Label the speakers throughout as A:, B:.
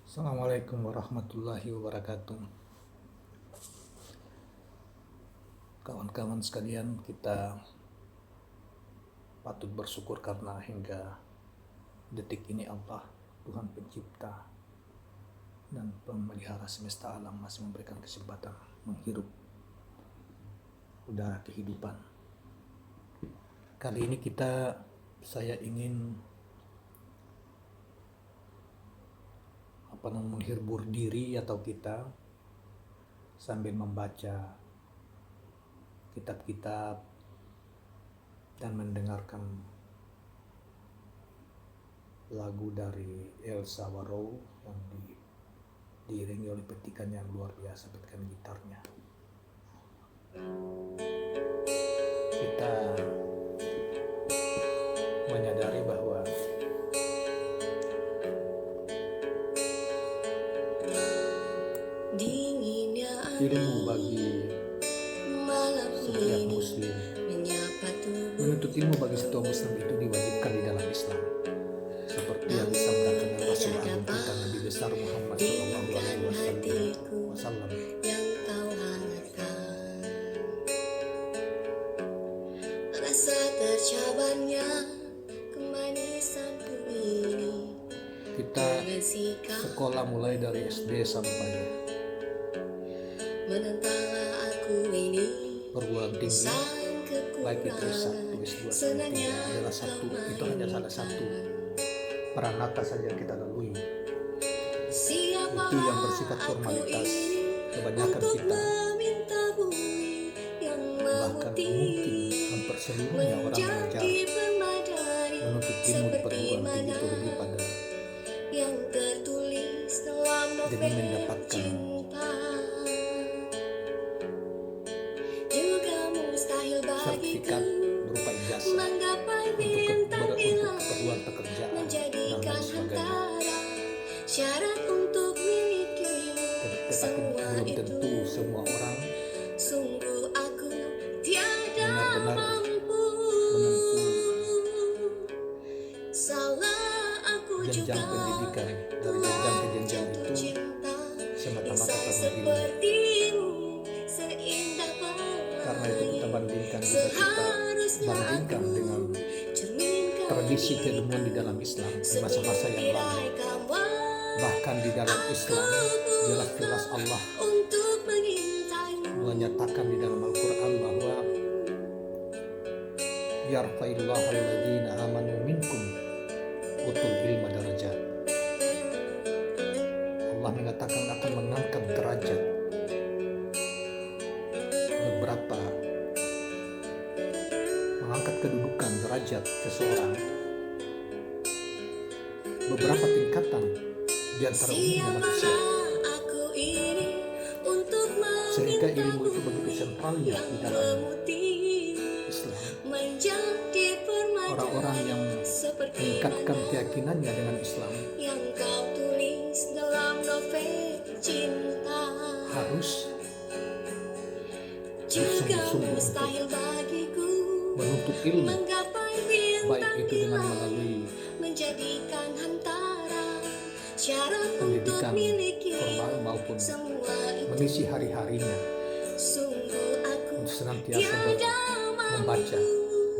A: Assalamualaikum warahmatullahi wabarakatuh. Kawan-kawan sekalian, kita patut bersyukur karena hingga detik ini Allah, Tuhan pencipta dan pemelihara semesta alam, masih memberikan kesempatan menghirup udara kehidupan. Kali ini saya ingin menghibur diri atau kita sambil membaca kitab-kitab dan mendengarkan lagu dari Elsa Warrow yang diiringi oleh petikan yang luar biasa, petikan gitarnya. Kita menyadari bahwa ilmu bagi setiap muslim, menuntut ilmu bagi setiap muslim itu diwajibkan di dalam Islam, seperti yang disabdakan oleh Rasul Agung kita Nabi besar Muhammad SAW. Kita sekolah mulai dari SD sampai perguruan tinggi, baik itu S1, S2, S3 adalah itu hanya salah satu peranata saja kita lalui. Itu yang bersifat formalitas. Kebanyakan kita, bahkan mungkin hampir seluruhnya orang mengejar menuntut ilmu di perguruan tinggi itu lebih pada demi mendapatkan sertifikat berupa ijazah untuk keperluan pekerjaan dan lain sebagainya. Tetapi belum tentu semua orang benar-benar menempuh jenjang pendidikan dari jenjang ke jenjang itu semata-mata karena ilmu. Karena itu kita bandingkan dengan tradisi keilmuan di dalam Islam di masa-masa yang lalu. Bahkan di dalam Islam jelas-jelas Allah menyatakan di dalam Al-Quran bahwa yarfa'illahu alladhina amanu minkum utul ilma darajat. Allah mengatakan akan mengangkat derajat mengangkat kedudukan derajat seseorang beberapa tingkatan di antara umumnya manusia, sehingga ilmu itu begitu sentralnya di dalam Islam. Orang-orang yang meningkatkan keyakinannya dengan Islam harus bersungguh-sungguh menuntut ilmu, baik itu dengan melalui pendidikan formal maupun mengisi hari-harinya untuk senantiasa membaca,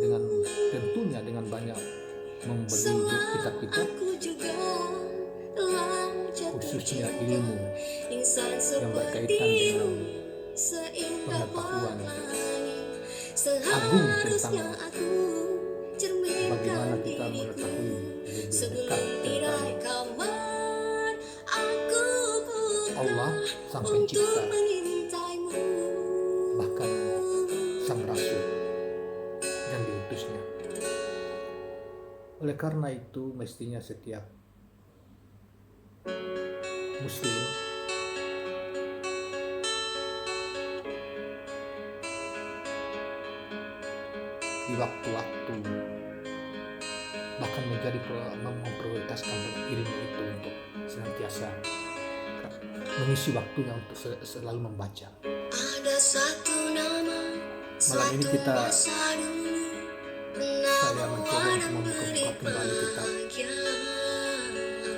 A: dengan tentunya dengan banyak membeli kitab-kitab, khususnya ilmu yang berkaitan dengan pengetahuan agung tentang bagaimana kita mengetahui lebih dekat tentang Allah Sang Pencipta, bahkan Sang Rasul yang diutusnya. Oleh karena itu mestinya setiap muslim di waktu-waktu bahkan memprioritaskan ilmu itu untuk senantiasa mengisi waktunya untuk selalu membaca. Malam ini saya mencoba untuk membuka kembali kitab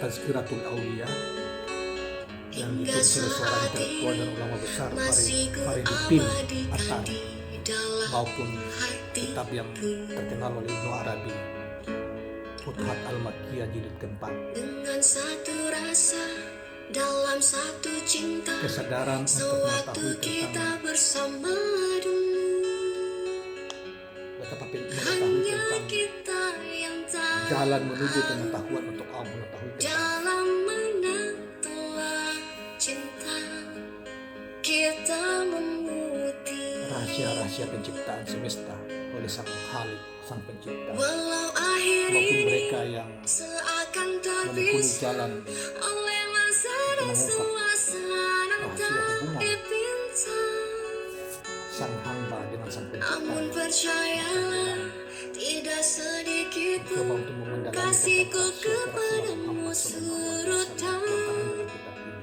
A: Tazkiratul Aulia yang ditulis oleh seorang intelektual dan ulama besar Fariduddin Atari, maupun kitab yang terkenal oleh Ibnu Arabi, Futuhat Al-Makkiyah jilid keempat.
B: Dengan satu rasa dalam satu cinta,
A: kesadaran untuk mengetahui tentang
B: bersama dulu,
A: betapa mengetahui tentang jalan menuju pengetahuan untuk mengetahui
B: dalam mana telah cinta kita memutih
A: rahasia-rahasia penciptaan semesta oleh sang Khalik, sang pencipta,
B: walau akhir
A: maupun mereka yang
B: seakan
A: menempuh jalan
B: oleh masa dan suasana
A: rahasia hubungan sang hamba dengan sang pencipta.
B: Namun percayalah, tidak sedikit
A: Coba untuk memandang
B: kasihku kepadamu surut dan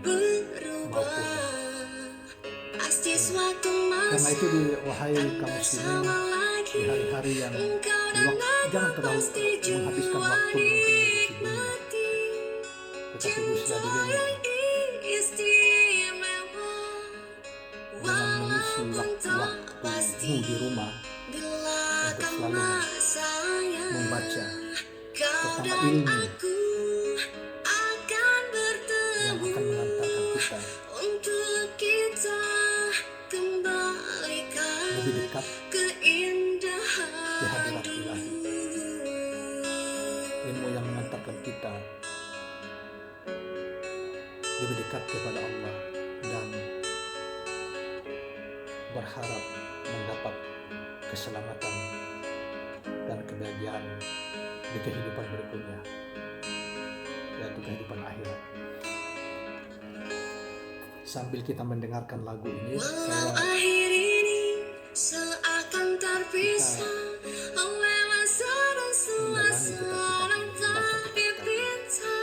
B: berubah. Pasti suatu
A: Karena
B: masa
A: itu wahai kaum muslimin, di hari-hari yang jangan terlalu menghabiskan waktu untuk mengurusi dunia, tetapi berusaha dirimu dengan mengisi waktu-waktumu di rumah untuk selalu membaca pertama ilmu yang akan mengantarkan kita lebih dekat ke hadirat ilahi, ilmu yang mengantarkan kita lebih dekat kepada Allah dan berharap mendapat keselamatan dan kebahagiaan di kehidupan berikutnya, yaitu kehidupan akhirat. Sambil kita mendengarkan lagu ini,
B: walau akhir ini seakan terpisah oleh masa dan suasana tak dipinta.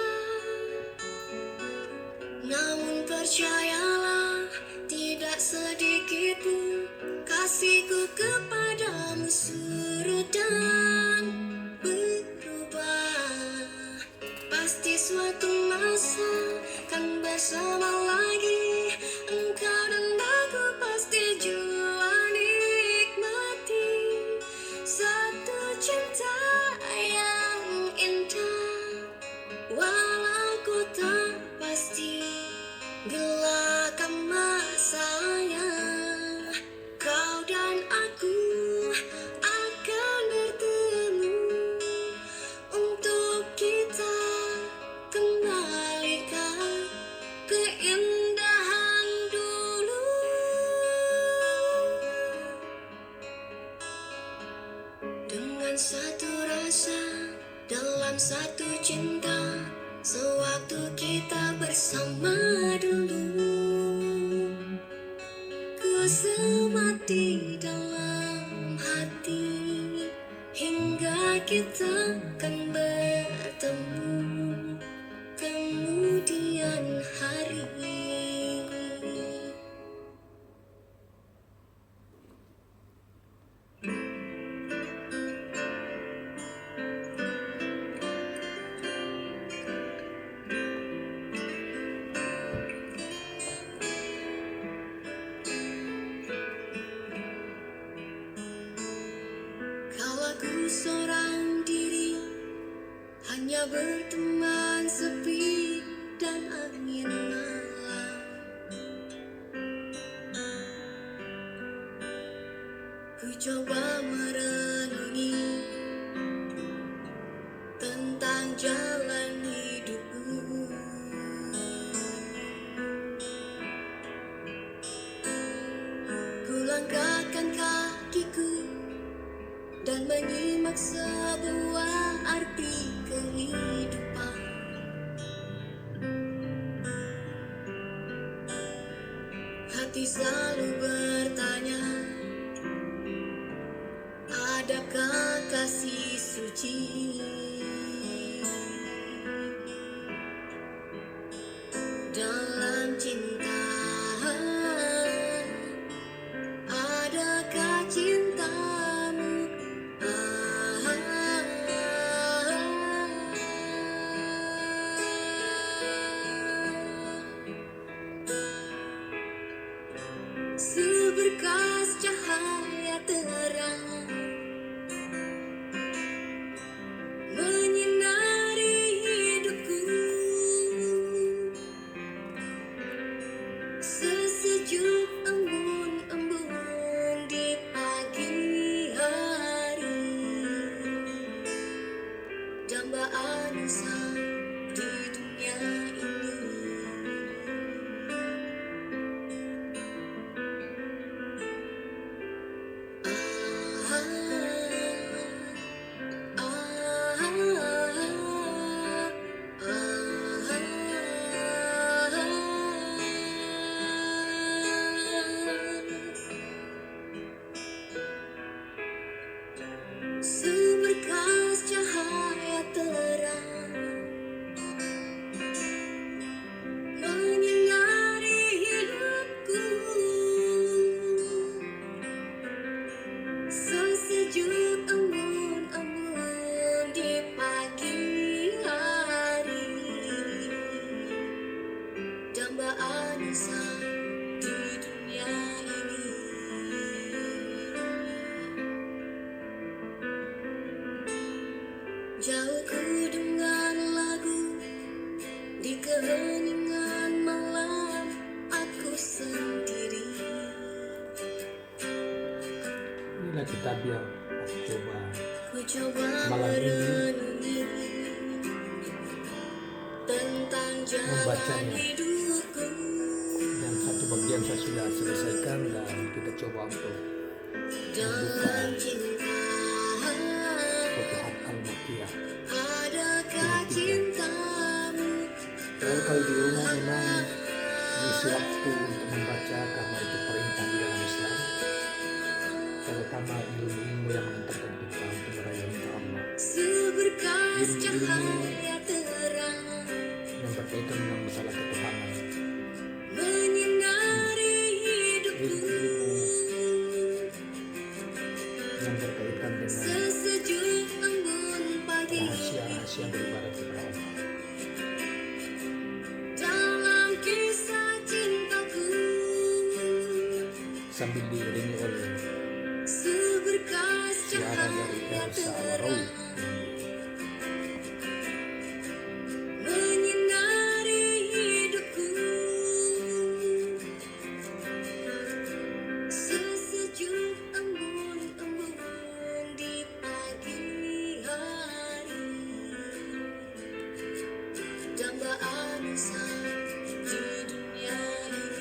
B: Namun percayalah, tidak sedikit pun kasihku kepadamu surut dan berubah. Pasti suatu masa kan bersama lagi, engkau dan aku pasti jua nikmati satu cinta yang indah. Walau ku tak pasti gelakkan masanya, kau dan aku akan bertemu untuk kita kembalikan keindahan dulu. Dengan satu rasa dalam satu cinta, sewaktu kita bersama dulu, ku semati dalam hati hingga kita kan bertemu kemudian hari. Kalau aku seorang diri, hanya berteman sepi dan angin malam, ku coba merenungi tentang jalan hidupku. Ku langkahkan kakiku dan menyimak sebuah arti kehidupan. Hati selalu bertanya, adakah kasih suci dalam cinta? Adakah cintamu bangsa di dunia ini. Seberkas cahaya terang menyinari hidupku, sesejuk embun-embun di pagi hari, dambaan insan di dunia ini. Jauh ku dengan lagu di keheningan malam aku sendiri.
A: Inilah kitab yang aku coba
B: Ku coba
A: malam ini
B: merenungi tentang jalan
A: membacanya.
B: hidupku.
A: Dan satu bagian saya sudah selesaikan dan kita coba untuk
B: Dalam cinta
A: Futuhat Al-Makkiyah.
B: adakah cintamu?
A: Kalau di rumah memang mengisi waktu untuk membaca karena itu perintah di dalam Islam, terutama ilmu-ilmu yang mengantarkan kita untuk melayani Allah.
B: Seberkas
A: Ilmu-ilmu
B: cahaya terang
A: yang berkaitan dengan masalah ketuhanan,
B: menyinari hidupku,
A: ilmu-ilmu yang berkaitan dengan
B: sesejuk embun pagi
A: rahasia-rahasia beribadah kepada Allah.
B: dalam kisah cintaku.
A: Sambil diiringi oleh
B: Seberkas
A: suara dari
B: cahaya
A: Elsa
B: terang
A: Warau.
B: menyinari hidupku, sesejuk embun-embun di pagi hari, dambaan insan di dunia ini.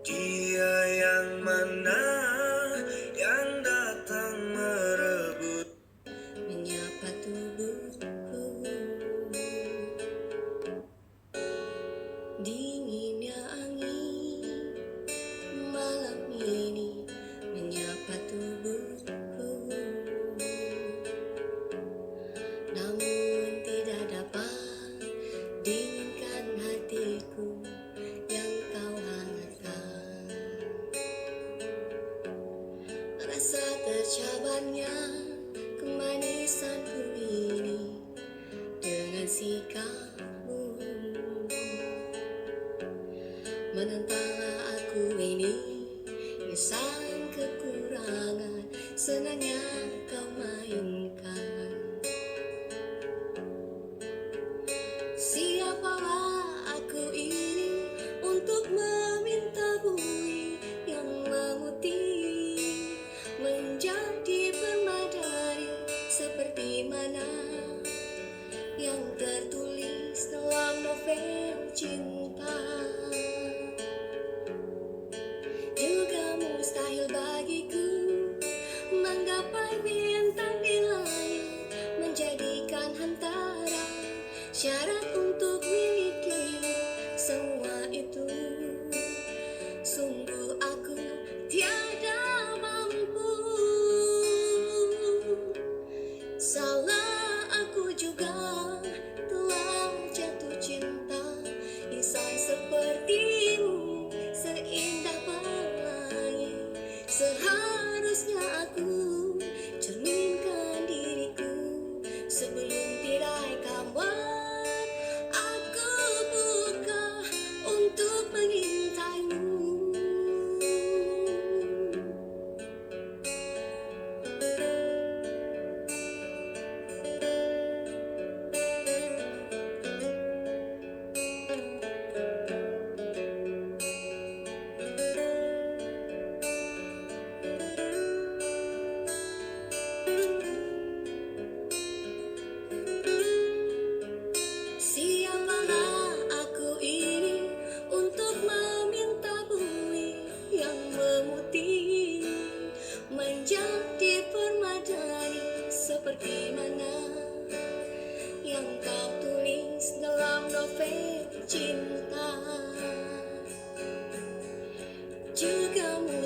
C: Dia yang mana yang datang merebut
B: Menyapa tubuhku, dinginnya angin malam ini menyapa tubuhku, namun tidak dapat dinginkan hatiku yang kau hangatkan. Rasa tercabarnya kemanisanku ini dengan sikapmu, menentanglah aku ini yang sang kekurangan senangnya kau mainkan. Siapalah aku ini untuk meminta bumi yang memutih menjadi permadani seperti mana yang tertulis dalam novel cinta. Juga mustahil bagiku menggapai bintang di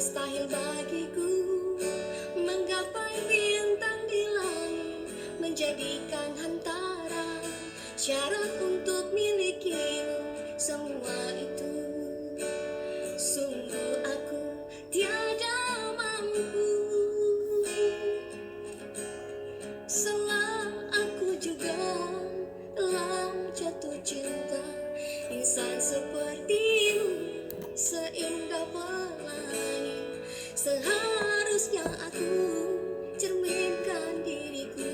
B: mustahil bagiku menggapai bintang di langit, menjadikan hantaran syarat untuk milikimu. Semua itu sungguh aku tiada mampu. Salah aku juga telah jatuh cinta. Insan sepertimu seindah pelangi. Seharusnya aku cerminkan diriku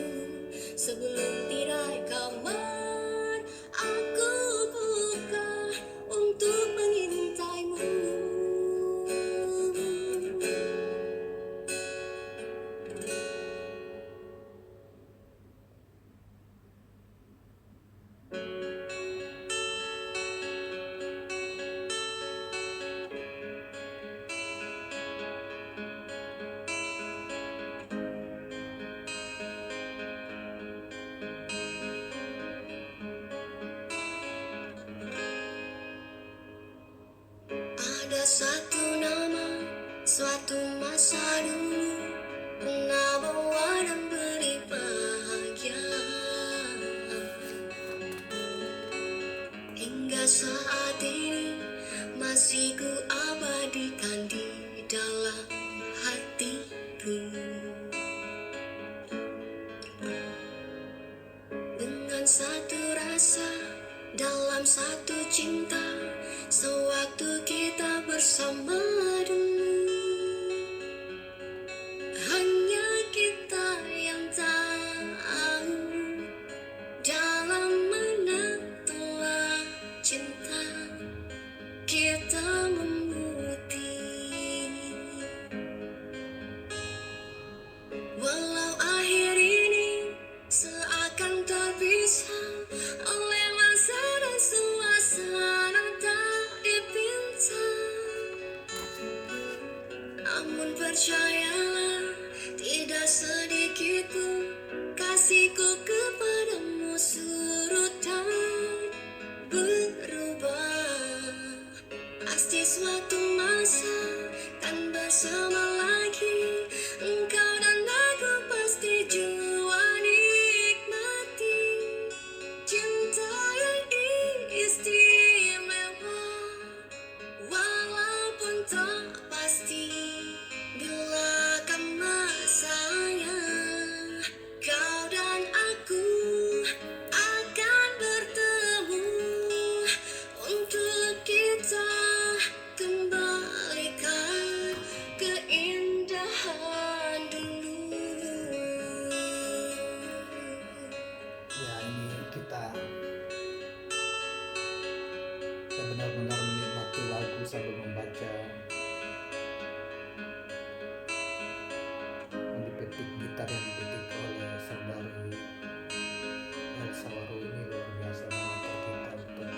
B: sebelum tirai kamar aku buka untuk mengintaimu. Ada satu nama, suatu masa dulu pernah bawa dan beri bahagia. Hingga saat ini masih ku abadikan di dalam hatiku. Dengan satu rasa dalam satu cinta, sewaktu kita bersama dulu, hanya kita yang tahu dalam mana telah cinta kita memutih. Walau akhir ini seakan terpisah oleh masa dan suasana tak dipinta, namun percayalah tidak sedikit pun kasihku kepadamu surut dan berubah. Pasti suatu masa kan bersama lagi, engkau dan aku pasti jua nikmati cinta yang istimewa. Walaupun tak pasti bila kan masanya, kau dan aku akan bertemu untuk kita kembalikan keindahan dulu.
A: Ya, ini kita benar-benar menikmati lagu sambil membaca, yang dipetik gitar yang dipetik oleh saudari Elsa Waru ini luar biasa mengantar kita untuk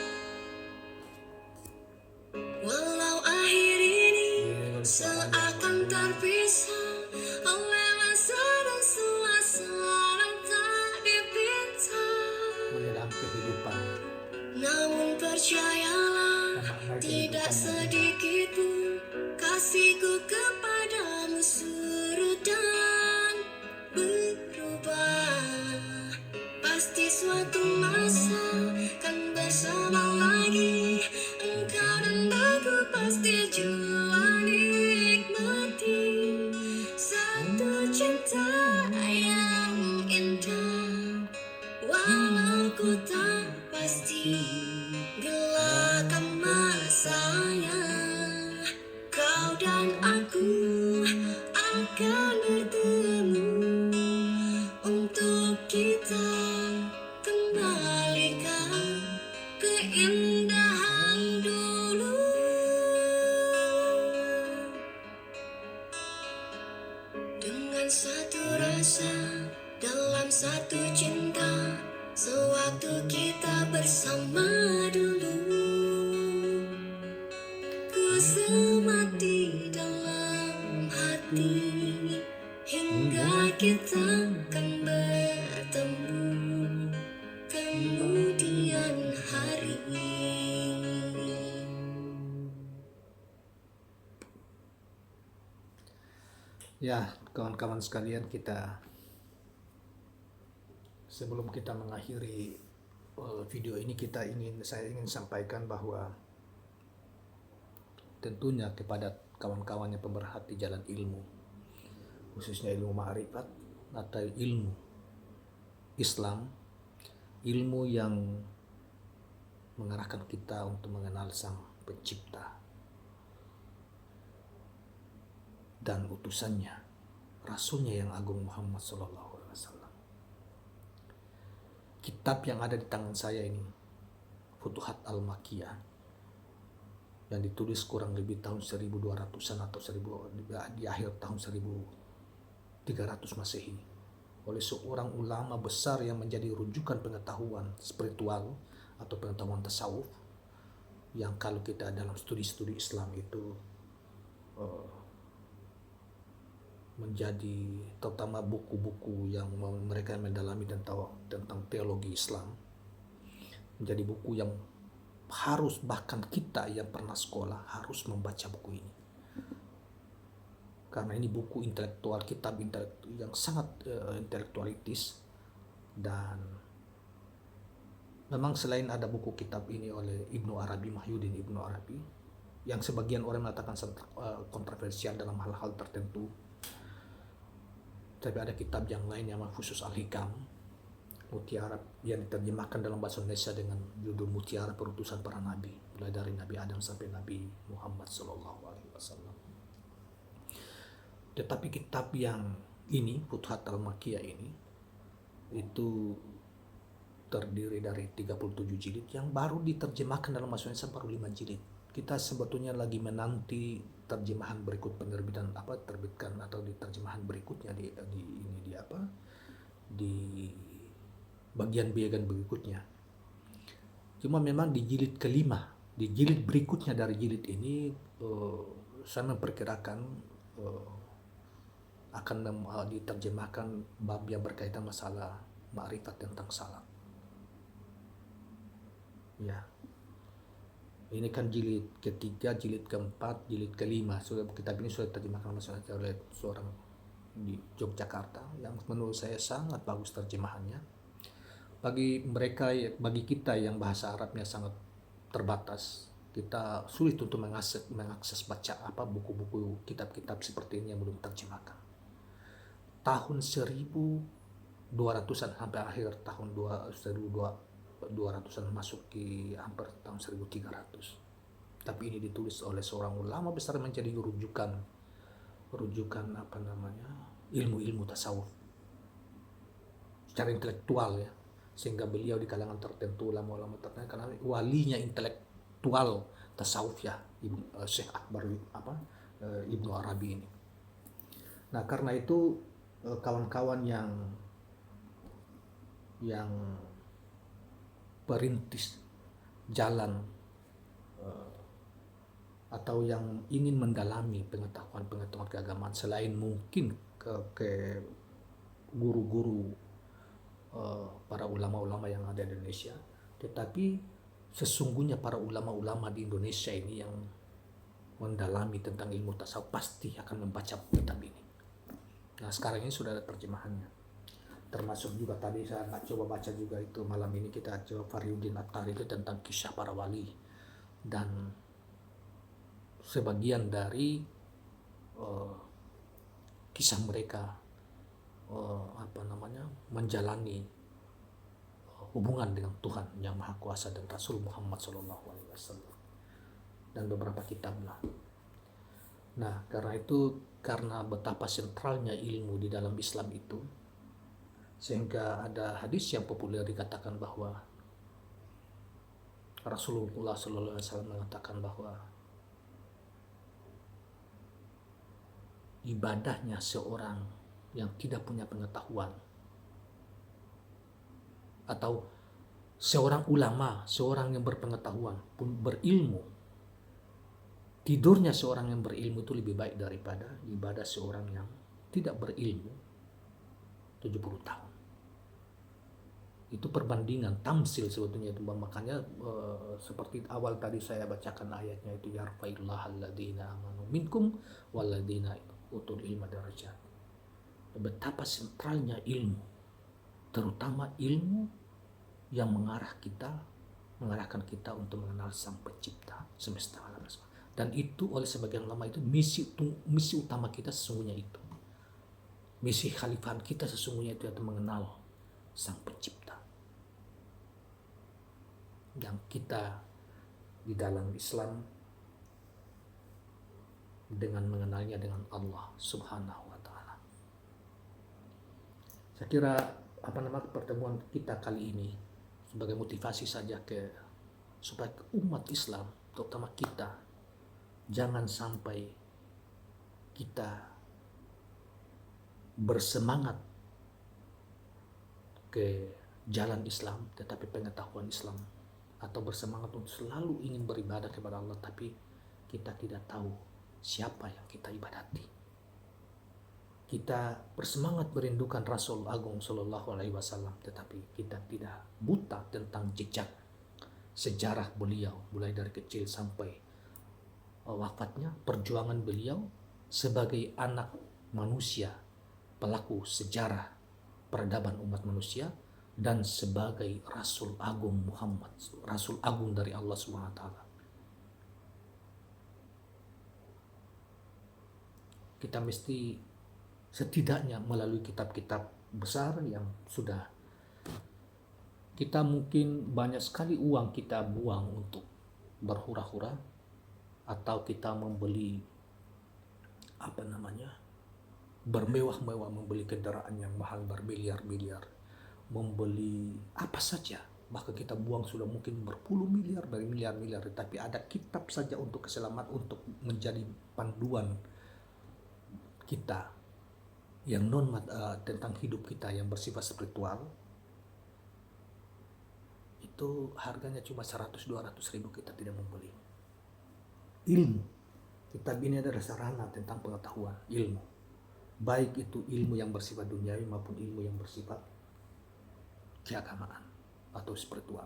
B: Walau akhir ini
A: suaranya
B: seakan terpisah oleh masa dan suasana tak dipinta,
A: menyelam kehidupan.
B: namun percayalah
A: Memaknai
B: tidak
A: kehidupan yang
B: sedikit pun kasihku kepadamu surut dan berubah. Pasti suatu masa kan bersama lagi, engkau dan aku pasti jua nikmati satu cinta yang indah. Walau ku tak pasti bila kan masanya, kau dan aku akan bertemu untuk kita kembalikan keindahan dulu. Dengan satu rasa dalam satu cinta, sewaktu kita bersama dulu, ku semat di dalam hati hingga kita kan bertemu kemudian hari.
A: Ya, kawan-kawan sekalian, sebelum kita mengakhiri video ini, saya ingin sampaikan bahwa tentunya kepada kawan-kawan yang pemerhati jalan ilmu, khususnya ilmu ma'rifat atau ilmu Islam, ilmu yang mengarahkan kita untuk mengenal Sang Pencipta dan utusannya, Rasulnya yang agung Muhammad SAW. Kitab yang ada di tangan saya ini, Futuhat Al-Makkiyah, yang ditulis kurang lebih tahun 1200-an atau di akhir tahun 1300 Masehi oleh seorang ulama besar yang menjadi rujukan pengetahuan spiritual atau pengetahuan tasawuf, yang kalau kita dalam studi-studi Islam itu menjadi, terutama buku-buku yang mereka mendalami tentang teologi Islam, menjadi buku yang harus, bahkan kita yang pernah sekolah harus membaca buku ini, karena ini buku intelektual, kitab yang sangat intelektualitis. Dan memang selain ada buku kitab ini oleh Ibnu Arabi, Muhyiddin Ibnu Arabi, yang sebagian orang mengatakan sangat kontroversial dalam hal-hal tertentu, tapi ada kitab yang lain yang khusus Al-Hikam, Mutiara, yang diterjemahkan dalam bahasa Indonesia dengan judul Mutiara Perutusan Para Nabi, mulai dari Nabi Adam sampai Nabi Muhammad SAW. Tetapi kitab yang ini, Futuhat Al-Makkiyah ini, itu terdiri dari 37 jilid yang baru diterjemahkan dalam bahasa Indonesia, baru 5 jilid. Kita sebetulnya lagi menanti terjemahan berikut, penerbitan terbitkan atau di terjemahan berikutnya di bagian berikutnya. Cuma memang di jilid kelima, di jilid berikutnya dari jilid ini, saya memperkirakan akan diterjemahkan bab yang berkaitan masalah ma'rifat tentang salat. Ya. Ini kan jilid ketiga, jilid keempat, jilid kelima. Kitab ini sudah diterjemahkan oleh seorang di Yogyakarta yang menurut saya sangat bagus terjemahannya. Bagi kita yang bahasa Arabnya sangat terbatas, kita sulit untuk mengakses baca buku-buku, kitab-kitab seperti ini yang belum terjemahkan. Tahun 1200-an sampai akhir tahun 1200-an masuk ke hampir tahun 1300. Tapi ini ditulis oleh seorang ulama besar menjadi rujukan ilmu-ilmu tasawuf secara intelektual, ya, sehingga beliau di kalangan tertentu, ulama-ulama tertentu, karena walinya intelektual tasawuf, ya, Syekh Akbar Ibnu Arabi ini. Nah, karena itu kawan-kawan yang perintis jalan atau yang ingin mendalami pengetahuan keagamaan, selain mungkin ke guru-guru para ulama-ulama yang ada di Indonesia, tetapi sesungguhnya para ulama-ulama di Indonesia ini yang mendalami tentang ilmu tasawuf pasti akan membaca kitab ini. Nah, sekarang ini sudah ada terjemahannya, termasuk juga tadi saya coba baca juga itu malam ini, kita coba Fariuddin Attari itu tentang kisah para wali dan sebagian dari kisah mereka menjalani hubungan dengan Tuhan yang Maha Kuasa dan Rasul Muhammad SAW, dan beberapa kitab lah. Nah, karena betapa sentralnya ilmu di dalam Islam itu, sehingga ada hadis yang populer dikatakan bahwa Rasulullah SAW mengatakan bahwa ibadahnya seorang yang tidak punya pengetahuan, atau seorang ulama, seorang yang berpengetahuan pun berilmu, tidurnya seorang yang berilmu itu lebih baik daripada ibadah seorang yang tidak berilmu 70 tahun. Itu perbandingan tamsil sebetulnya itu. Makanya seperti awal tadi saya bacakan ayatnya itu, yarfa'illahu alladhina amanu minkum walladhina utul ilma darajat. Betapa sentralnya ilmu, terutama ilmu yang mengarahkan kita untuk mengenal Sang Pencipta semesta alam. Dan itu oleh sebagian ulama itu misi utama kita sesungguhnya itu. Misi khalifahan kita sesungguhnya itu adalah mengenal Sang Pencipta. Yang kita di dalam Islam dengan mengenalnya dengan Allah Subhanahu wa taala. Saya kira pertemuan kita kali ini sebagai motivasi saja supaya umat Islam, terutama kita, jangan sampai kita bersemangat ke jalan Islam tetapi pengetahuan Islam, atau bersemangat untuk selalu ingin beribadah kepada Allah tapi kita tidak tahu siapa yang kita ibadati. Kita bersemangat merindukan Rasul Agung Sallallahu Alaihi Wasallam, tetapi kita tidak buta tentang jejak sejarah beliau mulai dari kecil sampai wafatnya, perjuangan beliau sebagai anak manusia, pelaku sejarah peradaban umat manusia, dan sebagai Rasul Agung Muhammad, Rasul Agung dari Allah Subhanahu wa taala. Kita mesti setidaknya melalui kitab-kitab besar yang sudah kita mungkin banyak sekali uang kita buang untuk berhura-hura, atau kita membeli bermewah-mewah, membeli kendaraan yang mahal berbiliar-biliar, membeli apa saja, bahkan kita buang sudah mungkin berpuluh miliar, bermiliar-miliar, tapi ada kitab saja untuk keselamatan, untuk menjadi panduan kita yang tentang hidup kita yang bersifat spiritual, itu harganya cuma 100-200 ribu, kita tidak membeli. Ilmu, kitab ini adalah sarana tentang pengetahuan, ilmu, baik itu ilmu yang bersifat duniawi maupun ilmu yang bersifat keagamaan atau spiritual.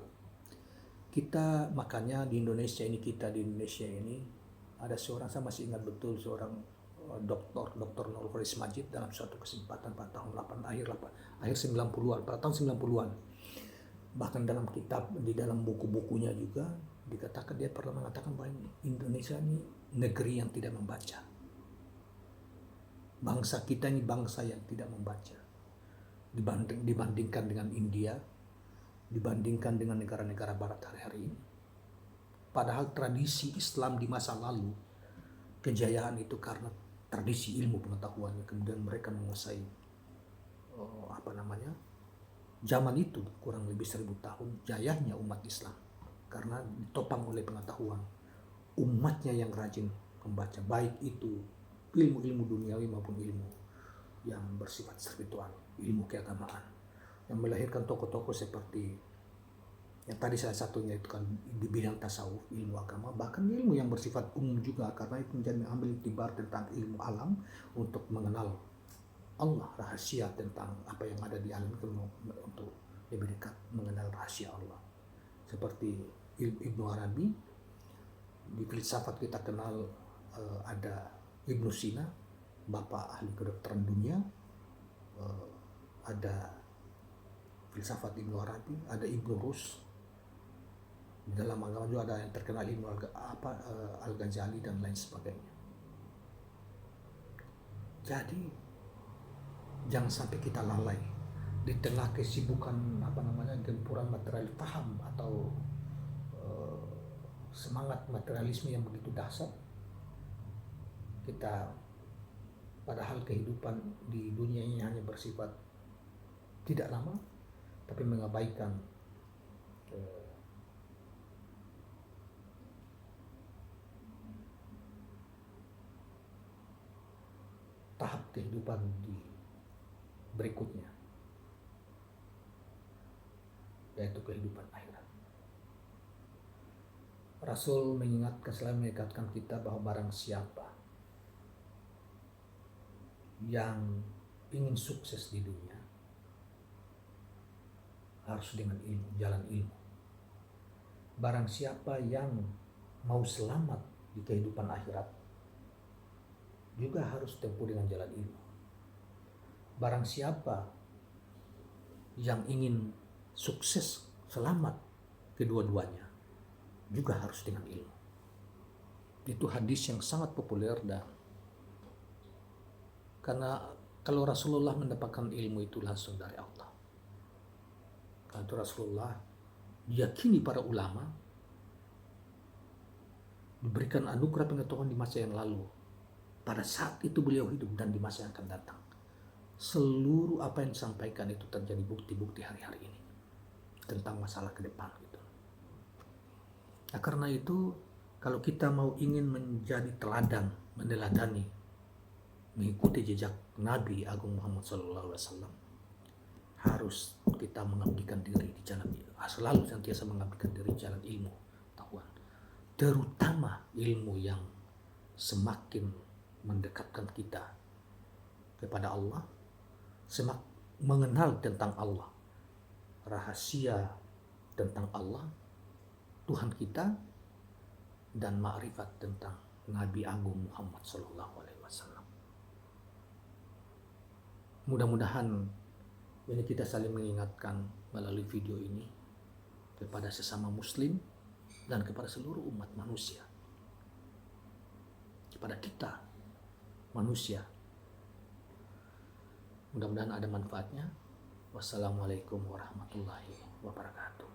A: Kita makanya di Indonesia ini ada seorang, saya masih ingat betul, seorang Dr. Nurholis Majid dalam suatu kesempatan pada tahun akhir 90-an, pada tahun 90-an. Bahkan dalam kitab, di dalam buku-bukunya juga dikatakan, dia pernah mengatakan bahwa Indonesia ini negeri yang tidak membaca. Bangsa kita ini bangsa yang tidak membaca. Dibandingkan dengan India, dibandingkan dengan negara-negara barat hari-hari ini. Padahal tradisi Islam di masa lalu, kejayaan itu karena tradisi ilmu pengetahuannya, kemudian mereka menguasai zaman itu kurang lebih 1000 tahun jayanya umat Islam karena ditopang oleh pengetahuan. Umatnya yang rajin membaca, baik itu ilmu-ilmu duniawi maupun ilmu yang bersifat spiritual, ilmu keagamaan, yang melahirkan tokoh-tokoh seperti yang tadi salah satunya itu kan di bidang tasawuf, ilmu agama, bahkan ilmu yang bersifat umum juga, karena itu menjadi ambil tibar tentang ilmu alam untuk mengenal Allah, rahasia tentang apa yang ada di alam itu, untuk lebih dekat mengenal rahasia Allah. Seperti Ibnu Arabi, di filsafat kita kenal ada Ibnu Sina, bapak ahli kedokteran dunia, ada filsafat Ibnu Arabi, ada Ibnu Rus. Di dalam agama juga ada yang terkenal ilmu Al-Ghazali dan lain sebagainya. Jadi jangan sampai kita lalai di tengah kesibukan gempuran material paham atau semangat materialisme yang begitu dahsyat. Kita padahal kehidupan di dunia ini hanya bersifat tidak lama, tapi mengabaikan tahap kehidupan di berikutnya, yaitu kehidupan akhirat. Rasul selalu mengingatkan kita bahwa barang siapa yang ingin sukses di dunia harus dengan ilmu, jalan ilmu. Barang siapa yang mau selamat di kehidupan akhirat juga harus tempuh dengan jalan ilmu. Barang siapa yang ingin sukses, selamat kedua-duanya, juga harus dengan ilmu. Itu hadis yang sangat populer, dan karena kalau Rasulullah mendapatkan ilmu itu langsung dari Allah. Karena itu Rasulullah diyakini para ulama diberikan anugerah pengetahuan di masa yang lalu. Pada saat itu beliau hidup dan di masa yang akan datang. Seluruh apa yang disampaikan itu terjadi bukti-bukti hari-hari ini tentang masalah ke depan gitu. Nah, karena itu kalau kita mau ingin menjadi teladan, meneladani, mengikuti jejak Nabi Agung Muhammad SAW, harus kita mengabdikan diri di jalan, selalu senantiasa mengabdikan diri di jalan ilmu, pengetahuan, terutama ilmu yang semakin mendekatkan kita kepada Allah, semakin mengenal tentang Allah, rahasia tentang Allah, Tuhan kita, dan makrifat tentang Nabi Agung Muhammad SAW. Mudah-mudahan ini kita saling mengingatkan melalui video ini kepada sesama muslim dan kepada seluruh umat manusia, kepada kita manusia. Mudah-mudahan ada manfaatnya. Wassalamualaikum warahmatullahi wabarakatuh.